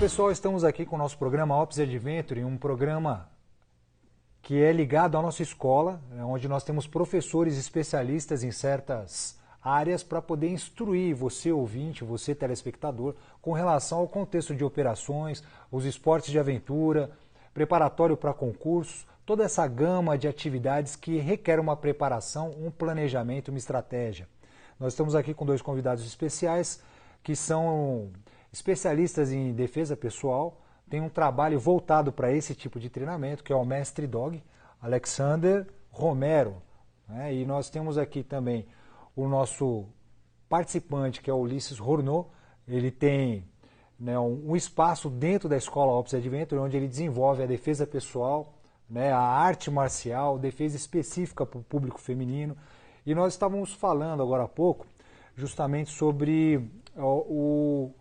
pessoal, estamos aqui com o nosso programa Ops Adventure, um programa que é ligado à nossa escola, onde nós temos professores especialistas em certas áreas para poder instruir você, ouvinte, você, telespectador, com relação ao contexto de operações, os esportes de aventura, preparatório para concursos, toda essa gama de atividades que requer uma preparação, um planejamento, uma estratégia. Nós estamos aqui com dois convidados especiais que são especialistas em defesa pessoal, tem um trabalho voltado para esse tipo de treinamento, que é o Mestre Dog, Alexander Romero. Né? E nós temos aqui também o nosso participante, que é o Ulisses Hornot. Ele tem, né, um espaço dentro da escola Ops Adventure, onde ele desenvolve a defesa pessoal, né, a arte marcial, defesa específica para o público feminino. E nós estávamos falando agora há pouco justamente sobre o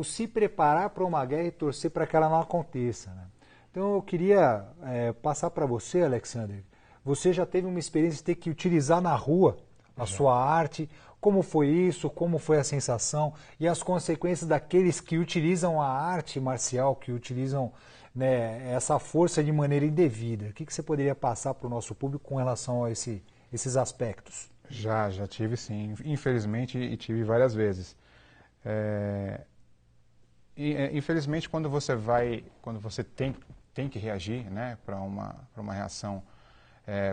se preparar para uma guerra e torcer para que ela não aconteça. Né? Então eu queria passar para você, Alexander. Você já teve uma experiência de ter que utilizar na rua a sua arte. Como foi isso? Como foi a sensação? E as consequências daqueles que utilizam a arte marcial, que utilizam, né, essa força de maneira indevida. O que você poderia passar para o nosso público com relação a esses aspectos? Já tive sim, infelizmente, e tive várias vezes. Infelizmente, quando você tem que reagir, né, para uma reação,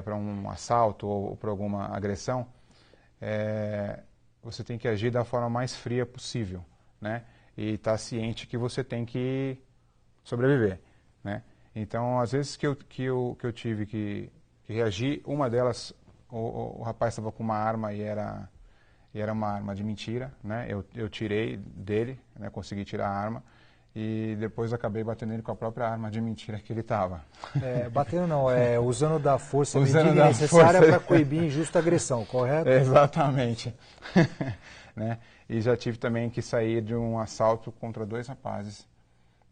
para um assalto ou para alguma agressão, você tem que agir da forma mais fria possível, né, e estar ciente que você tem que sobreviver, né. Então, às vezes que eu tive que reagir, uma delas, o rapaz estava com uma arma e era uma arma de mentira, né? Eu tirei dele, né? Consegui tirar a arma e depois acabei batendo ele com a própria arma de mentira que ele estava. Batendo não, usando da força medida necessária para coibir injusta agressão, correto? Exatamente. Né? E já tive também que sair de um assalto contra dois rapazes,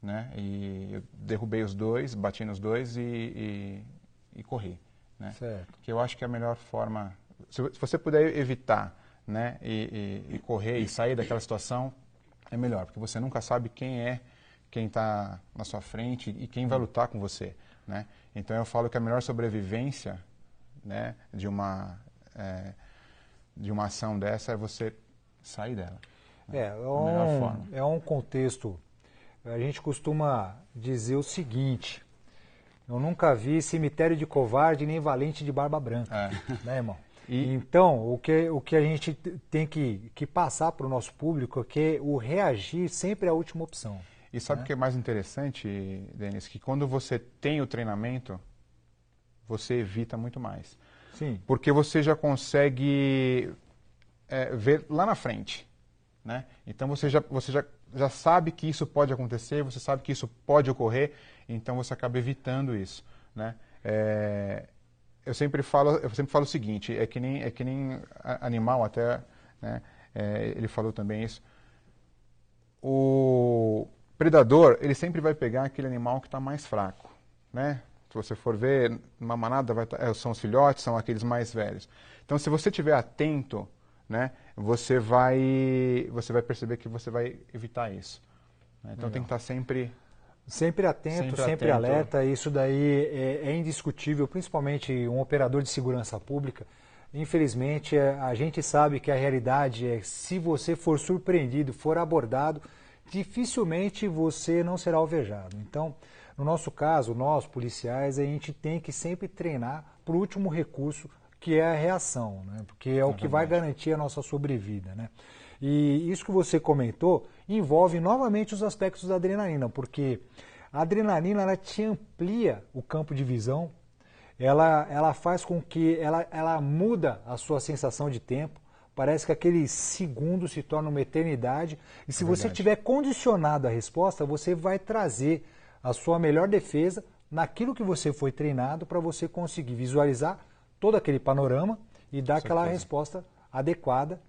né? E eu derrubei os dois, bati nos dois e corri, né? Certo. Que eu acho que é a melhor forma, se você puder evitar, né, e correr e sair daquela situação, é melhor, porque você nunca sabe quem está na sua frente e quem vai lutar com você, né? Então eu falo que a melhor sobrevivência, né, de uma ação dessa é você sair dela. Né? A melhor forma. É um contexto, a gente costuma dizer o seguinte: eu nunca vi cemitério de covarde nem valente de barba branca, né, irmão? Então, o que a gente tem que passar para o nosso público é que o reagir sempre é a última opção. E sabe o que é mais interessante, Denis? Que quando você tem o treinamento, você evita muito mais. Sim. Porque você já consegue ver lá na frente, né? Então você já sabe que isso pode acontecer, você sabe que isso pode ocorrer, então você acaba evitando isso, né? Eu sempre falo o seguinte, é que nem animal até, né? Ele falou também isso. O predador, ele sempre vai pegar aquele animal que está mais fraco, né? Se você for ver, numa manada são os filhotes, são aqueles mais velhos. Então, se você estiver atento, né, você vai perceber que você vai evitar isso. Né? Então, tem que estar sempre atento, sempre alerta. Isso daí é indiscutível, principalmente um operador de segurança pública. Infelizmente, a gente sabe que a realidade é, se você for surpreendido, for abordado, dificilmente você não será alvejado. Então, no nosso caso, nós policiais, a gente tem que sempre treinar para o último recurso, que é a reação, né? Porque é o que vai garantir a nossa sobrevida, né? E isso que você comentou envolve novamente os aspectos da adrenalina, porque a adrenalina ela te amplia o campo de visão, ela faz com que ela muda a sua sensação de tempo, parece que aquele segundo se torna uma eternidade, e se você tiver condicionado a resposta, você vai trazer a sua melhor defesa naquilo que você foi treinado para você conseguir visualizar todo aquele panorama e dar aquela resposta adequada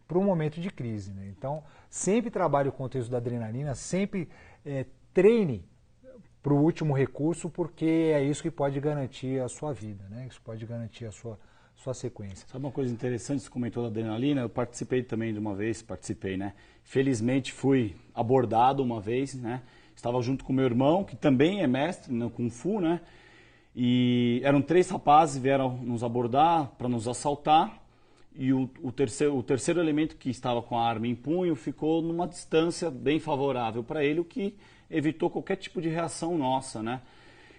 para um momento de crise. Né? Então, sempre trabalhe o contexto da adrenalina, sempre treine para o último recurso, porque é isso que pode garantir a sua vida, né? Isso pode garantir a sua sua sequência. Sabe uma coisa interessante, você comentou da adrenalina? Eu participei também de uma vez, né? Felizmente fui abordado uma vez, né? Estava junto com meu irmão, que também é mestre no Kung Fu, né? E eram 3 rapazes, vieram nos abordar para nos assaltar. E o terceiro elemento, que estava com a arma em punho, ficou numa distância bem favorável para ele, o que evitou qualquer tipo de reação nossa, né?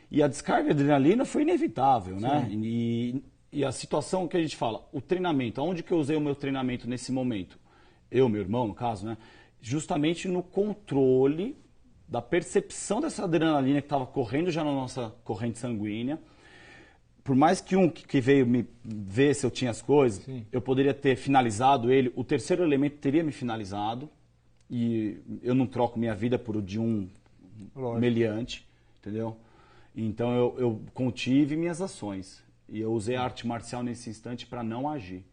E a descarga de adrenalina foi inevitável, né? E a situação que a gente fala, o treinamento, aonde que eu usei o meu treinamento nesse momento? Eu, meu irmão, no caso, né? Justamente no controle da percepção dessa adrenalina que estava correndo já na nossa corrente sanguínea. Por mais que que veio me ver se eu tinha as coisas, sim, eu poderia ter finalizado ele, o terceiro elemento teria me finalizado, e eu não troco minha vida por o de um meliante, entendeu? Então eu contive minhas ações, e eu usei a arte marcial nesse instante para não agir,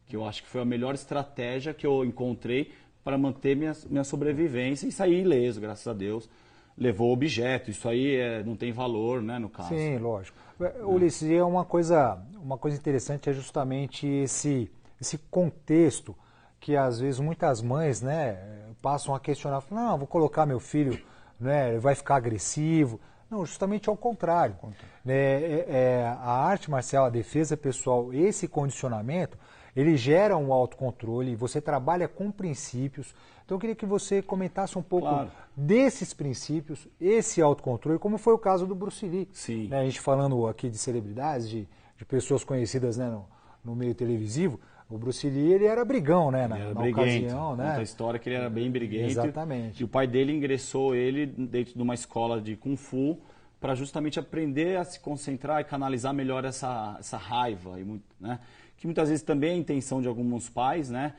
que eu acho que foi a melhor estratégia que eu encontrei para manter minha sobrevivência e sair ileso, graças a Deus. Levou objeto, isso aí não tem valor, né, no caso. Sim, lógico. Ulisses, e uma coisa interessante é justamente esse contexto que às vezes muitas mães, né, passam a questionar, não, vou colocar meu filho, né, ele vai ficar agressivo. Não, justamente ao contrário. A arte marcial, a defesa pessoal, esse condicionamento, ele gera um autocontrole, você trabalha com princípios. Então eu queria que você comentasse um pouco, claro, desses princípios, esse autocontrole, como foi o caso do Bruce Lee. Sim. Né, a gente falando aqui de celebridades, de pessoas conhecidas, né, no meio televisivo, o Bruce Lee ele era brigão, né, na ocasião. Né? Conta a história que ele era bem briguento. Exatamente. E o pai dele ingressou ele dentro de uma escola de Kung Fu para justamente aprender a se concentrar e canalizar melhor essa raiva, né? Que muitas vezes também é a intenção de alguns pais, né?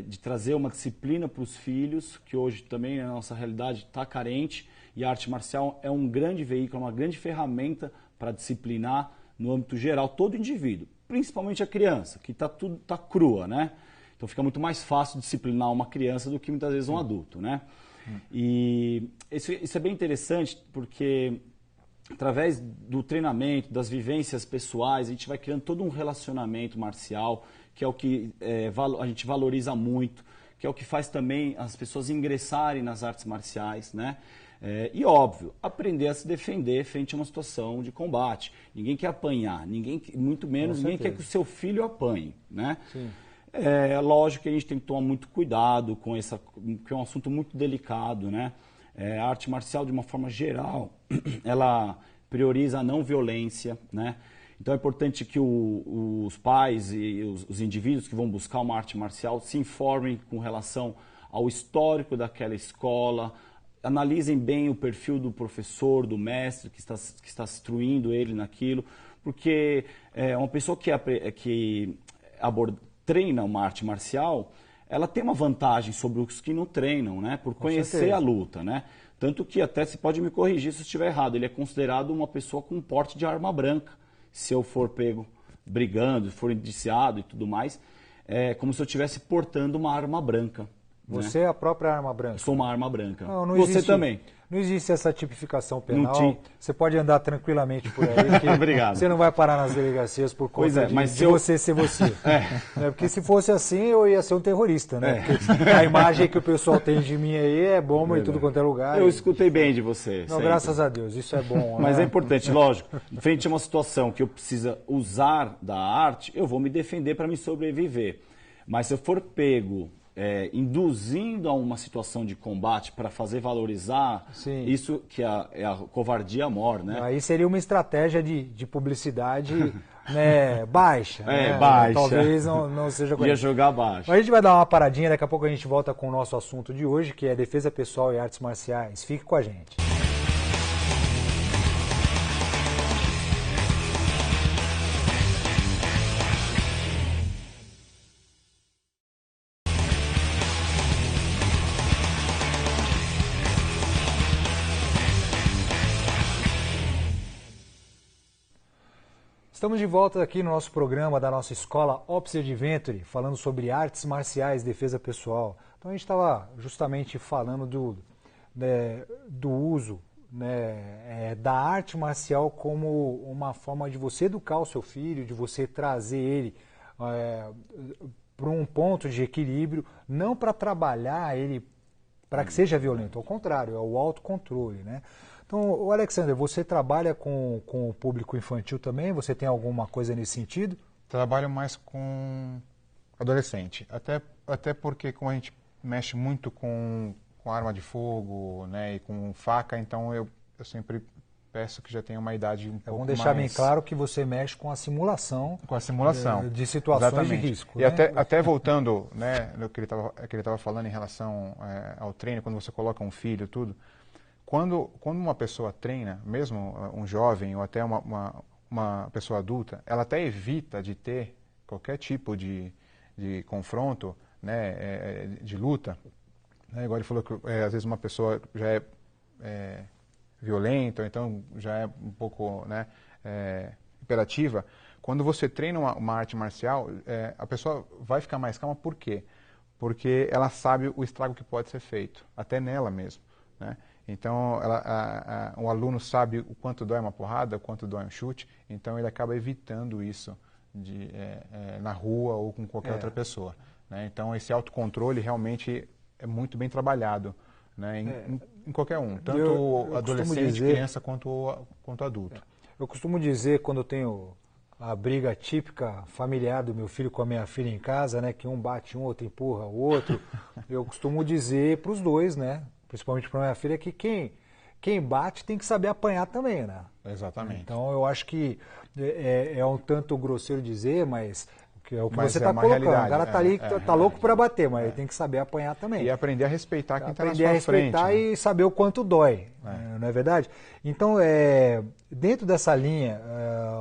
De trazer uma disciplina para os filhos, que hoje também a nossa realidade está carente, e a arte marcial é um grande veículo, uma grande ferramenta para disciplinar no âmbito geral todo indivíduo, principalmente a criança, que tá crua, né? Então fica muito mais fácil disciplinar uma criança do que muitas vezes um adulto, né? E isso é bem interessante porque através do treinamento, das vivências pessoais, a gente vai criando todo um relacionamento marcial, que é o que a gente valoriza muito, que é o que faz também as pessoas ingressarem nas artes marciais, né? E óbvio, aprender a se defender frente a uma situação de combate. Ninguém quer apanhar, muito menos ninguém quer que o seu filho apanhe, né? Sim. Lógico que a gente tem que tomar muito cuidado com que é um assunto muito delicado, né? A arte marcial, de uma forma geral, ela prioriza a não violência, né? Então é importante que os pais e os indivíduos que vão buscar uma arte marcial se informem com relação ao histórico daquela escola, analisem bem o perfil do professor, do mestre que está instruindo ele naquilo, porque uma pessoa que treina uma arte marcial, ela tem uma vantagem sobre os que não treinam, né? Por conhecer a luta, né? Tanto que até se pode me corrigir se eu estiver errado, ele é considerado uma pessoa com porte de arma branca. Se eu for pego brigando, for indiciado e tudo mais, é como se eu estivesse portando uma arma branca. Você é a própria arma branca? Eu sou uma arma branca. Não Você existe, também. Não existe essa tipificação penal. Você pode andar tranquilamente por aí. Que Obrigado. Você não vai parar nas delegacias por conta de você ser você. Porque se fosse assim, eu ia ser um terrorista, né? Porque a imagem que o pessoal tem de mim aí é bomba em tudo quanto é lugar. Eu escutei bem de você. Não, graças a Deus, isso é bom. Mas né? é importante, lógico. Frente a uma situação que eu preciso usar da arte, eu vou me defender para me sobreviver. Mas se eu for pego induzindo a uma situação de combate para fazer valorizar, sim, isso que é a covardia mor, né? Aí seria uma estratégia de publicidade né, baixa. Né? Baixa. Talvez não seja correto. Ia jogar baixo. Mas a gente vai dar uma paradinha, daqui a pouco a gente volta com o nosso assunto de hoje, que é defesa pessoal e artes marciais. Fique com a gente. Estamos de volta aqui no nosso programa da nossa escola Opus Adventure, falando sobre artes marciais, defesa pessoal. Então a gente estava justamente falando do uso né, da arte marcial como uma forma de você educar o seu filho, de você trazer ele para um ponto de equilíbrio, não para trabalhar ele para que seja violento, ao contrário, é o autocontrole, né? Então, Alexander, você trabalha com o público infantil também? Você tem alguma coisa nesse sentido? Trabalho mais com adolescente, até porque como a gente mexe muito com arma de fogo, né, e com faca, então eu sempre peço que já tenha uma idade um pouco mais... Vamos deixar bem claro que você mexe com a simulação. Com a simulação. De situações Exatamente. de risco. E né? até voltando, né, no que ele estava falando em relação ao treino, quando você coloca um filho, tudo, quando uma pessoa treina, mesmo um jovem ou até uma pessoa adulta, ela até evita de ter qualquer tipo de confronto, né, de luta. Né, igual ele falou que às vezes uma pessoa já é violenta, ou então já é um pouco, né, imperativa. Quando você treina uma arte marcial, a pessoa vai ficar mais calma. Por quê? Porque ela sabe o estrago que pode ser feito, até nela mesmo, né? Então, o aluno sabe o quanto dói uma porrada, o quanto dói um chute, então ele acaba evitando isso na rua ou com qualquer outra pessoa, né? Então, esse autocontrole realmente é muito bem trabalhado, né, em qualquer um, tanto eu adolescente, criança, quanto adulto. Eu costumo dizer, quando eu tenho a briga típica familiar do meu filho com a minha filha em casa, né, que um bate um, outro empurra o outro, eu costumo dizer para os dois, né, principalmente para minha filha, que quem bate tem que saber apanhar também, né? Exatamente. Então eu acho que é um tanto grosseiro dizer, mas é o que mas você está colocando. Realidade. O cara tá ali, tá louco para bater, mas ele tem que saber apanhar também. E aprender a respeitar quem está na sua frente. Aprender a respeitar e saber o quanto dói, não é verdade? Então, dentro dessa linha,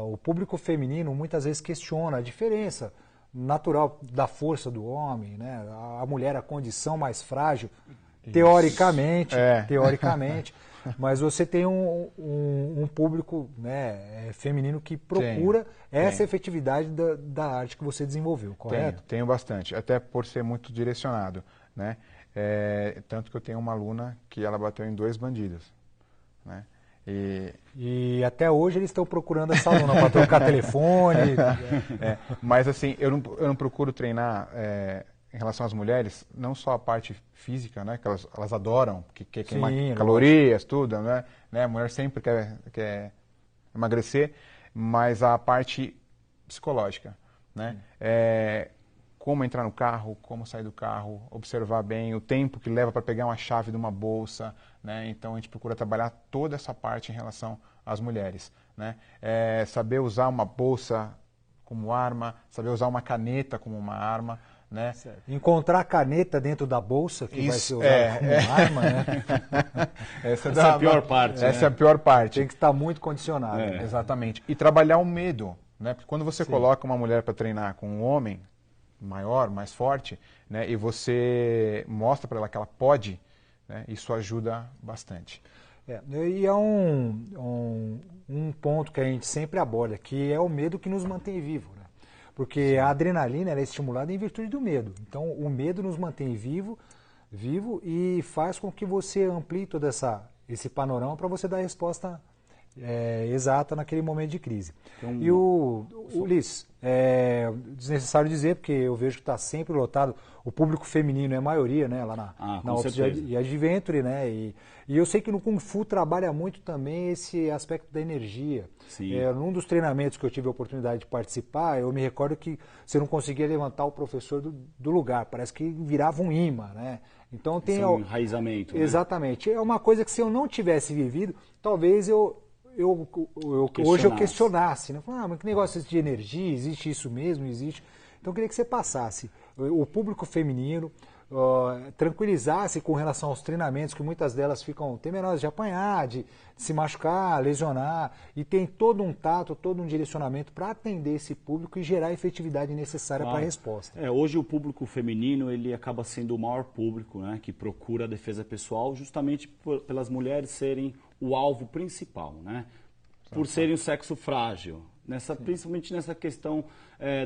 o público feminino muitas vezes questiona a diferença natural da força do homem, né? A mulher, a condição mais frágil, teoricamente, mas você tem um público, né, feminino que procura essa efetividade da arte que você desenvolveu, correto? Tenho bastante, até por ser muito direcionado, né? Tanto que eu tenho uma aluna que ela bateu em 2 bandidos, né? E até hoje eles estão procurando essa aluna para trocar telefone. Mas assim, eu não procuro treinar em relação às mulheres, não só a parte física, né, que elas adoram, que queimar calorias, tudo, né? A mulher sempre quer emagrecer, mas a parte psicológica, né? Como entrar no carro, como sair do carro, observar bem o tempo que leva para pegar uma chave de uma bolsa, né? Então a gente procura trabalhar toda essa parte em relação às mulheres, né? Saber usar uma bolsa como arma, saber usar uma caneta como uma arma, né? Encontrar a caneta dentro da bolsa, que vai ser usada como arma, né? Essa é a pior parte. Essa é a pior parte. Tem que estar muito condicionado. Exatamente. E trabalhar o medo, né? Porque quando você coloca uma mulher para treinar com um homem maior, mais forte, né? E você mostra para ela que ela pode, né? Isso ajuda bastante. E é um ponto que a gente sempre aborda, que é o medo que nos mantém vivos, né? Porque a adrenalina ela é estimulada em virtude do medo. Então, o medo nos mantém vivo e faz com que você amplie todo esse panorama para você dar a resposta exata naquele momento de crise. Então, e Ulisses, desnecessário dizer, porque eu vejo que está sempre lotado, o público feminino é a maioria, né, lá na Ops e Adventure, né, e eu sei que no Kung Fu trabalha muito também esse aspecto da energia. Num dos treinamentos que eu tive a oportunidade de participar, eu me recordo que você não conseguia levantar o professor do lugar, parece que virava um imã, né? Então tem um enraizamento. Exatamente. É uma coisa que se eu não tivesse vivido, talvez hoje eu questionasse, né? Mas que negócio de energia, existe isso mesmo? Existe. Então eu queria que você passasse o público feminino, tranquilizasse com relação aos treinamentos, que muitas delas ficam temerosas de apanhar, de se machucar, lesionar, e tem todo um tato, todo um direcionamento para atender esse público e gerar a efetividade necessária para a resposta. Hoje o público feminino ele acaba sendo o maior público, né, que procura a defesa pessoal justamente pelas mulheres serem o alvo principal, né? Por serem o sexo frágil, principalmente nessa questão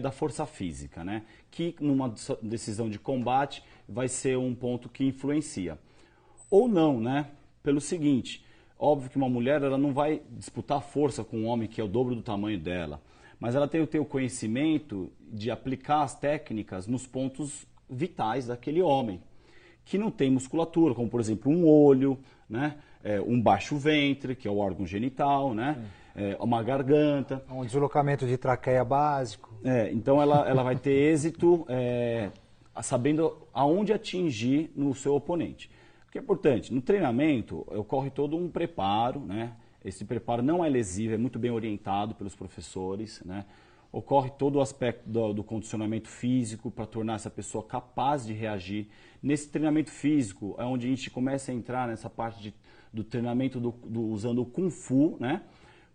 da força física, né? Que numa decisão de combate vai ser um ponto que influencia. Ou não, né? Pelo seguinte, Óbvio que uma mulher ela não vai disputar força com um homem que é o dobro do tamanho dela, mas ela tem que ter o conhecimento de aplicar as técnicas nos pontos vitais daquele homem, que não tem musculatura, como por exemplo um olho, né? Um baixo ventre, que é o órgão genital, né? Uma garganta. Um deslocamento de traqueia básico. Então ela vai ter êxito sabendo aonde atingir no seu oponente. O que é importante, no treinamento ocorre todo um preparo, né? Esse preparo não é lesivo, é muito bem orientado pelos professores, né? Ocorre todo o aspecto do condicionamento físico para tornar essa pessoa capaz de reagir. Nesse treinamento físico é onde a gente começa a entrar nessa parte do treinamento usando o Kung Fu, né?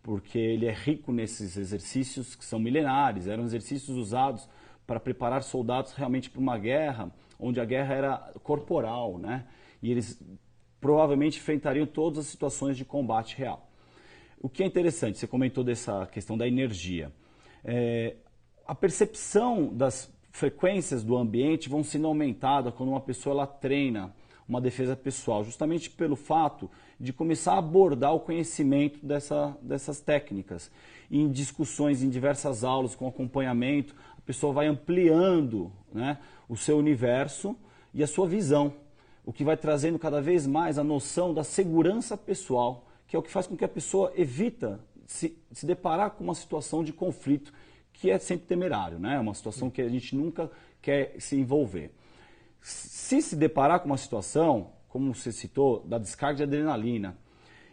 Porque ele é rico nesses exercícios que são milenares, eram exercícios usados para preparar soldados realmente para uma guerra, onde a guerra era corporal, né? E eles provavelmente enfrentariam todas as situações de combate real. O que é interessante, você comentou dessa questão da energia. A percepção das frequências do ambiente vão sendo aumentada quando uma pessoa ela treina uma defesa pessoal, justamente pelo fato de começar a abordar o conhecimento dessas técnicas. Em discussões, em diversas aulas, com acompanhamento, a pessoa vai ampliando, né, o seu universo e a sua visão, o que vai trazendo cada vez mais a noção da segurança pessoal, que é o que faz com que a pessoa evita se deparar com uma situação de conflito que é sempre temerário, né? Uma situação que a gente nunca quer se envolver. Se deparar com uma situação, como você citou, da descarga de adrenalina,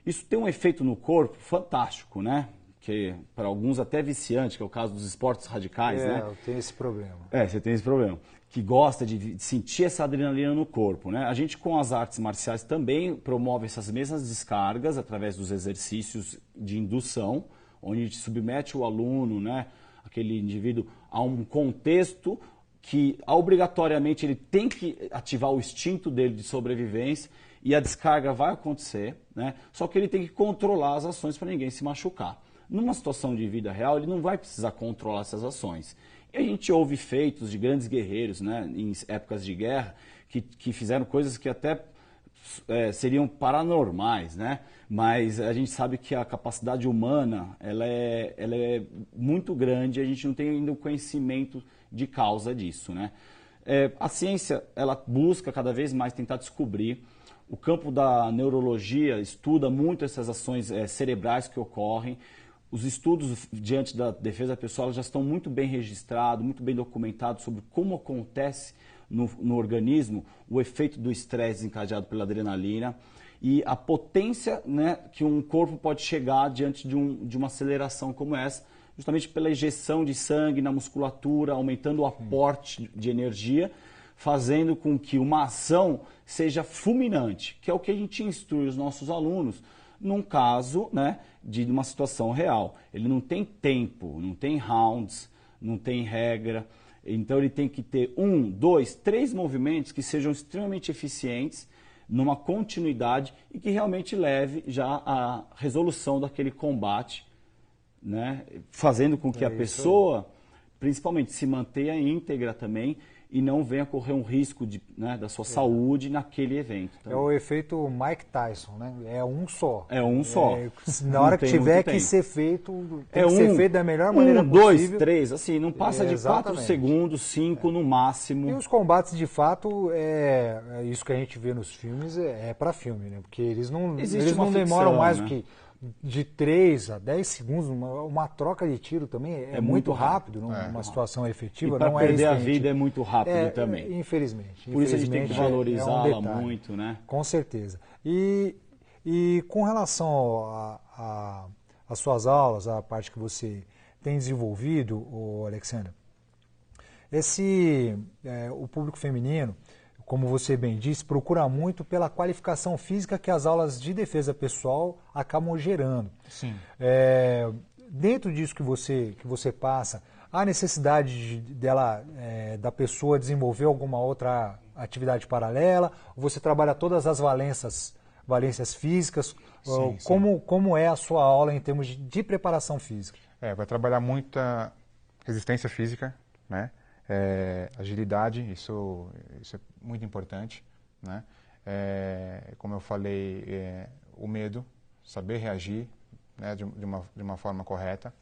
isso tem um efeito no corpo fantástico, né? Que para alguns até viciante, que é o caso dos esportes radicais, né? Eu tenho esse problema. Você tem esse problema. Que gosta de sentir essa adrenalina no corpo, né? A gente com as artes marciais também promove essas mesmas descargas através dos exercícios de indução, onde a gente submete o aluno, né, aquele indivíduo, a um contexto que obrigatoriamente ele tem que ativar o instinto dele de sobrevivência e a descarga vai acontecer, né? Só que ele tem que controlar as ações para ninguém se machucar. Numa situação de vida real, ele não vai precisar controlar essas ações. E a gente ouve feitos de grandes guerreiros, né, em épocas de guerra, que fizeram coisas que até seriam paranormais, né? Mas a gente sabe que a capacidade humana ela é muito grande e a gente não tem ainda o conhecimento de causa disso, né? A ciência ela busca cada vez mais tentar descobrir. O campo da neurologia estuda muito essas ações cerebrais que ocorrem. Os estudos diante da defesa pessoal já estão muito bem registrados, muito bem documentados sobre como acontece no organismo o efeito do estresse desencadeado pela adrenalina e a potência, né, que um corpo pode chegar diante de uma aceleração como essa, justamente pela injeção de sangue na musculatura, aumentando o aporte de energia, fazendo com que uma ação seja fulminante, que é o que a gente instrui os nossos alunos num caso, né, de uma situação real. Ele não tem tempo, não tem rounds, não tem regra, então ele tem que ter 1, 2, 3 movimentos que sejam extremamente eficientes, numa continuidade e que realmente leve já à resolução daquele combate, né, fazendo com que a pessoa, principalmente, se mantenha íntegra também e não venha correr um risco da sua saúde naquele evento. É o efeito Mike Tyson, né? É um só. É um só. Na hora que tiver que ser feito, tem que ser feito da melhor maneira possível. 2, 3, assim, não passa de 4 segundos, 5 no máximo. E os combates, de fato, isso que a gente vê nos filmes, é para filme, né? Porque eles não demoram mais do que de 3 a 10 segundos, uma troca de tiro também é muito rápido, numa situação efetiva. E para perder a vida é muito rápido também. Infelizmente. Por isso a gente tem que valorizá-la muito, né? Com certeza. E com relação às suas aulas, a parte que você tem desenvolvido, Alexandre, o público feminino, como você bem disse, procura muito pela qualificação física que as aulas de defesa pessoal acabam gerando. Sim. Dentro disso que você passa, há necessidade da pessoa desenvolver alguma outra atividade paralela? Ou você trabalha todas as valências físicas? Sim, como é a sua aula em termos de preparação física? Vai trabalhar muita resistência física, né? Agilidade, isso é muito importante, né? Como eu falei, o medo, saber reagir, né, de uma forma correta.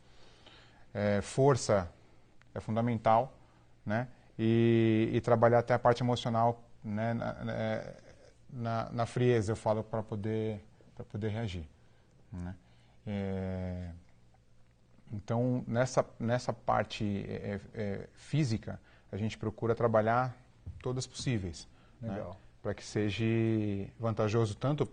Força é fundamental, né, e trabalhar até a parte emocional, né, na frieza, eu falo, para poder reagir, né. Então, nessa parte física, a gente procura trabalhar todas possíveis, né, para que seja vantajoso tanto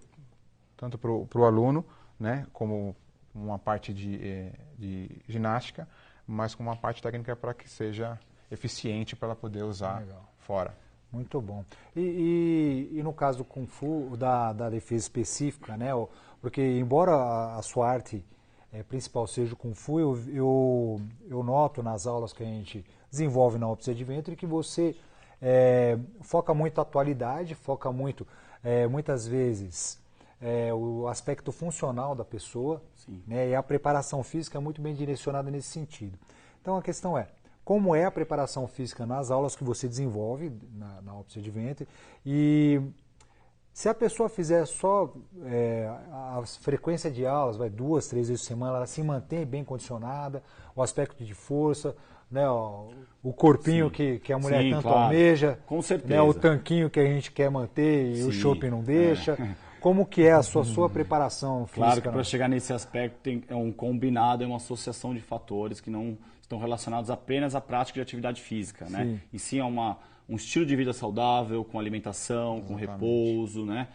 para o aluno, né, como uma parte de ginástica, mas com uma parte técnica para que seja eficiente para ela poder usar fora. Muito bom. E no caso do Kung Fu, da defesa específica, né? Porque embora a sua arte principal seja o Kung Fu, eu noto nas aulas que a gente desenvolve na Opus Adventure que você foca muito a atualidade, foca muito, muitas vezes, o aspecto funcional da pessoa, né? E a preparação física é muito bem direcionada nesse sentido. Então a questão é, como é a preparação física nas aulas que você desenvolve na Opus Adventure, e se a pessoa fizer só a frequência de aulas, 2, 3 vezes por semana, ela se mantém bem condicionada, o aspecto de força, né, o corpinho que a mulher tanto almeja, com certeza, né, o tanquinho que a gente quer manter e o shopping não deixa. Como que é a sua preparação física? Claro que para chegar nesse aspecto é um combinado, é uma associação de fatores que não estão relacionados apenas à prática de atividade física, né? E sim a um estilo de vida saudável, com alimentação, com repouso, né?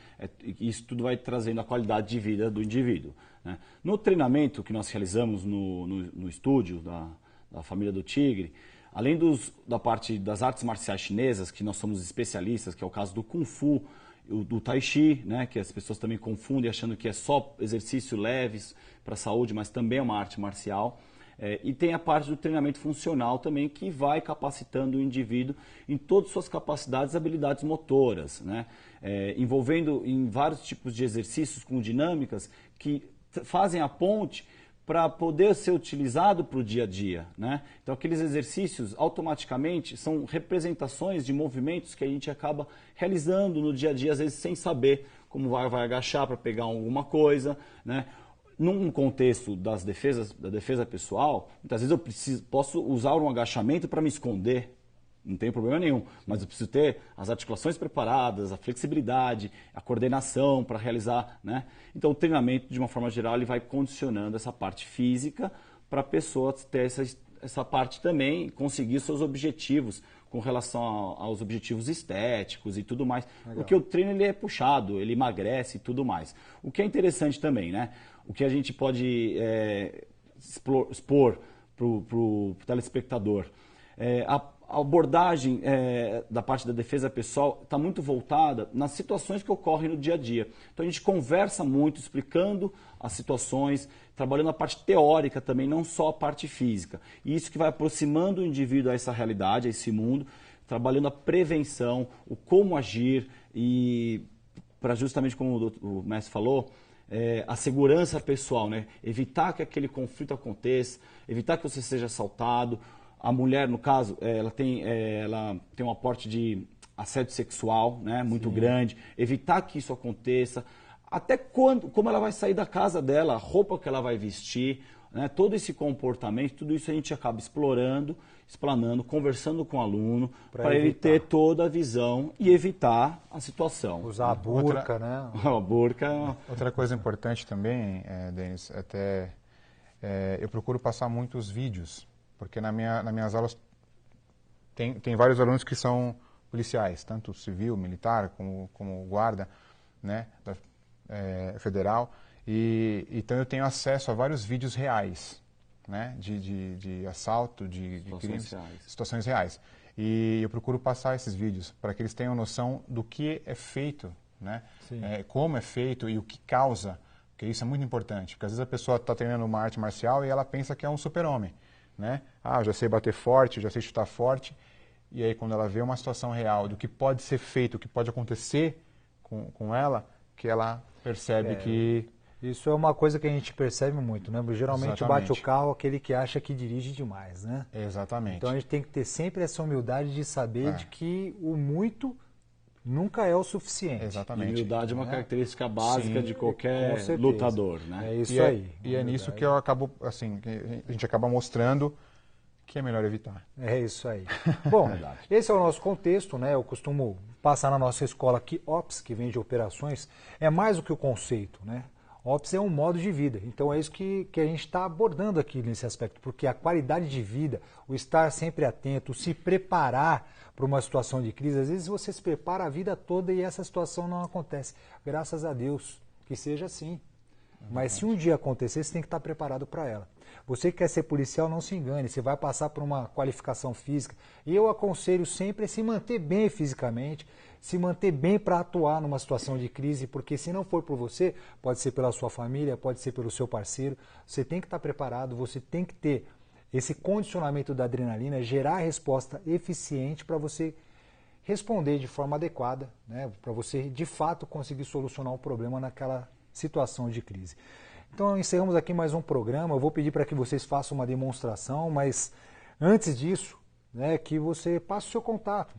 Isso tudo vai trazendo a qualidade de vida do indivíduo, né? No treinamento que nós realizamos no estúdio da família do Tigre, além da parte das artes marciais chinesas, que nós somos especialistas, que é o caso do Kung Fu, do Tai Chi, né, que as pessoas também confundem achando que é só exercício leves para a saúde, mas também é uma arte marcial. E tem a parte do treinamento funcional também, que vai capacitando o indivíduo em todas as suas capacidades e habilidades motoras, né? Envolvendo em vários tipos de exercícios com dinâmicas que fazem a ponte para poder ser utilizado para o dia a dia, né? Então aqueles exercícios automaticamente são representações de movimentos que a gente acaba realizando no dia a dia, às vezes sem saber como vai agachar para pegar alguma coisa, né? Num contexto da defesa pessoal, muitas vezes eu posso usar um agachamento para me esconder, não tem problema nenhum, mas eu preciso ter as articulações preparadas, a flexibilidade, a coordenação para realizar, né? Então o treinamento, de uma forma geral, ele vai condicionando essa parte física para a pessoa ter essa parte também, conseguir seus objetivos com relação aos objetivos estéticos e tudo mais. Legal. Porque o treino ele é puxado, ele emagrece e tudo mais. O que é interessante também, né? O que a gente pode expor para o telespectador. A abordagem da parte da defesa pessoal está muito voltada nas situações que ocorrem no dia a dia. Então a gente conversa muito, explicando as situações, trabalhando a parte teórica também, não só a parte física. E isso que vai aproximando o indivíduo a essa realidade, a esse mundo, trabalhando a prevenção, o como agir e, para justamente como o mestre falou, a segurança pessoal, né? Evitar que aquele conflito aconteça, evitar que você seja assaltado. A mulher, no caso, ela tem um aporte de assédio sexual, né, muito grande. Evitar que isso aconteça. Até como ela vai sair da casa dela, a roupa que ela vai vestir, né, todo esse comportamento, tudo isso a gente acaba explanando, conversando com o aluno, para ele ter toda a visão e evitar a situação. Usar a burca, né? A burca. Outra coisa importante também, Denis, eu procuro passar muitos vídeos. Porque nas minhas aulas tem vários alunos que são policiais, tanto civil, militar, como guarda, né, federal. Então eu tenho acesso a vários vídeos reais, né, de assalto, de crimes, situações reais. E eu procuro passar esses vídeos para que eles tenham noção do que é feito, né, como é feito e o que causa, porque isso é muito importante. Porque às vezes a pessoa está treinando uma arte marcial e ela pensa que é um super-homem. Né? Já sei bater forte, já sei chutar forte. E aí quando ela vê uma situação real do que pode ser feito, o que pode acontecer com ela, que ela percebe que... Isso é uma coisa que a gente percebe muito, né? Geralmente bate o carro aquele que acha que dirige demais, né? Exatamente. Então a gente tem que ter sempre essa humildade de saber de que o muito nunca é o suficiente. Exatamente. Humildade é uma característica básica de qualquer Com certeza. lutador, né? É isso E aí. E é nisso que eu acabo, assim, que a gente acaba mostrando que é melhor evitar. É isso aí. Bom, esse é o nosso contexto, né? Eu costumo passar na nossa escola que OPS, que vem de operações, é mais do que o conceito, né? OPS é um modo de vida. Então é isso que a gente está abordando aqui nesse aspecto, porque a qualidade de vida, o estar sempre atento, o se preparar para uma situação de crise, às vezes você se prepara a vida toda e essa situação não acontece. Graças a Deus que seja assim. Mas se um dia acontecer, você tem que estar preparado para ela. Você que quer ser policial, não se engane, você vai passar por uma qualificação física. E eu aconselho sempre a se manter bem fisicamente, se manter bem para atuar numa situação de crise, porque se não for por você, pode ser pela sua família, pode ser pelo seu parceiro, você tem que estar preparado, você tem que ter esse condicionamento da adrenalina, gerar a resposta eficiente para você responder de forma adequada, né, para você de fato conseguir solucionar o problema naquela situação de crise. Então encerramos aqui mais um programa, eu vou pedir para que vocês façam uma demonstração, mas antes disso, né, que você passe o seu contato,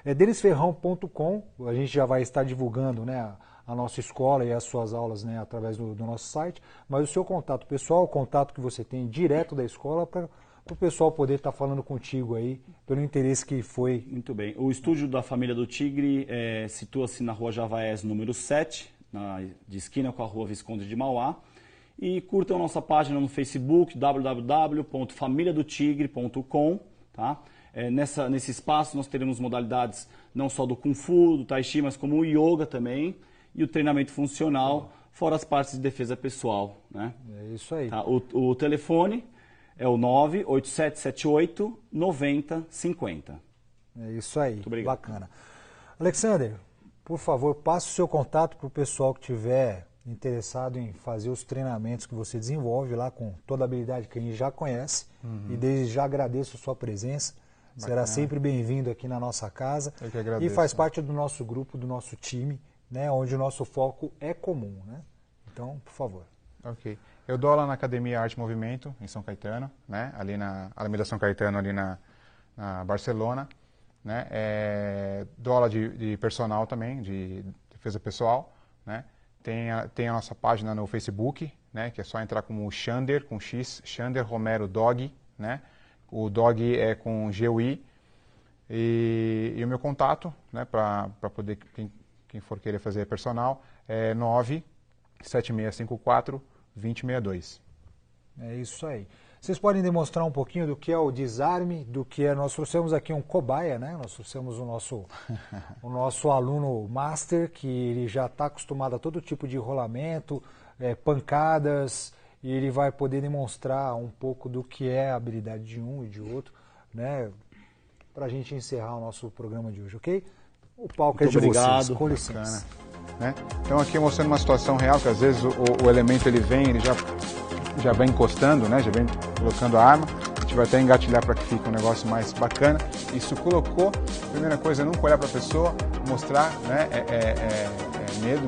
é denisferrão.com, a gente já vai estar divulgando, né, a nossa escola e as suas aulas, né, através do nosso site, mas o seu contato pessoal, o contato que você tem direto da escola para o pessoal poder estar falando contigo aí, pelo interesse que foi. Muito bem. O estúdio da Família do Tigre situa-se na Rua Javaés, número 7, de esquina com a Rua Visconde de Mauá. E curtam nossa página no Facebook, www.familiadotigre.com. Tá? Nesse espaço nós teremos modalidades não só do Kung Fu, do Tai Chi, mas como o Yoga também. E o treinamento funcional, fora as partes de defesa pessoal. Né? É isso aí. Tá? O telefone é o 98778-9050. É isso aí. Muito obrigado. Bacana. Alexander, por favor, passe o seu contato para o pessoal que estiver interessado em fazer os treinamentos que você desenvolve lá com toda a habilidade que a gente já conhece. E desde já agradeço a sua presença. Bacana. Será sempre bem-vindo aqui na nossa casa. Eu que agradeço. E faz parte do nosso grupo, do nosso time, né, onde o nosso foco é comum. Né? Então, por favor. Ok. Eu dou aula na Academia Arte e Movimento, em São Caetano, né? Ali na Alameda São Caetano, ali na Barcelona. Né? Dou aula de personal também, de defesa pessoal. Né? Tem a nossa página no Facebook, né? Que é só entrar como Xander, com X, Xander Romero Dog. Né? O Dog é com GUI. E o meu contato, né? Para poder, quem for querer fazer personal, é 97654-2062. É isso aí. Vocês podem demonstrar um pouquinho do que é o desarme, do que é... Nós trouxemos aqui um cobaia, né? Nós trouxemos o nosso aluno master, que ele já está acostumado a todo tipo de rolamento, pancadas, e ele vai poder demonstrar um pouco do que é a habilidade de um e de outro, né? Para a gente encerrar o nosso programa de hoje, ok? O palco Muito é de obrigado. vocês, com licença. Né? Então aqui mostrando uma situação real, que às vezes o elemento ele vem, ele já vem encostando, né? Já vem colocando a arma. A gente vai até engatilhar para que fique um negócio mais bacana. Isso colocou, primeira coisa, nunca olhar para a pessoa, mostrar, né? Medo,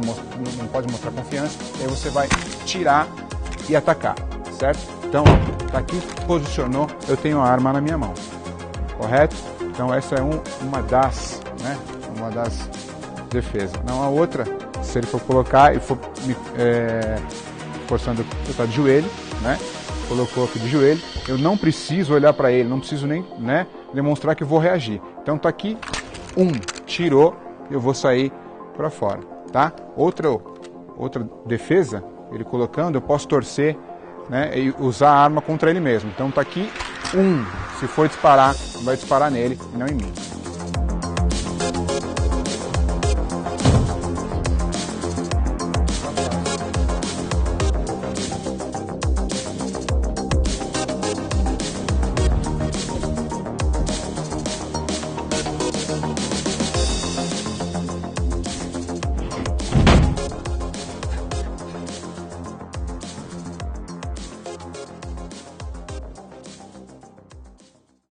não pode mostrar confiança. E aí você vai tirar e atacar, certo? Então, tá aqui, posicionou, eu tenho a arma na minha mão, correto? Então essa é uma das defesas. Não a outra, se ele for colocar e for forçando, eu estou de joelho, né? Colocou aqui de joelho, eu não preciso olhar para ele, não preciso nem, né, demonstrar que vou reagir. Então tá aqui, tirou, eu vou sair para fora, tá? Outra defesa, ele colocando, eu posso torcer, né, e usar a arma contra ele mesmo. Então tá aqui, se for disparar, vai disparar nele e não em mim.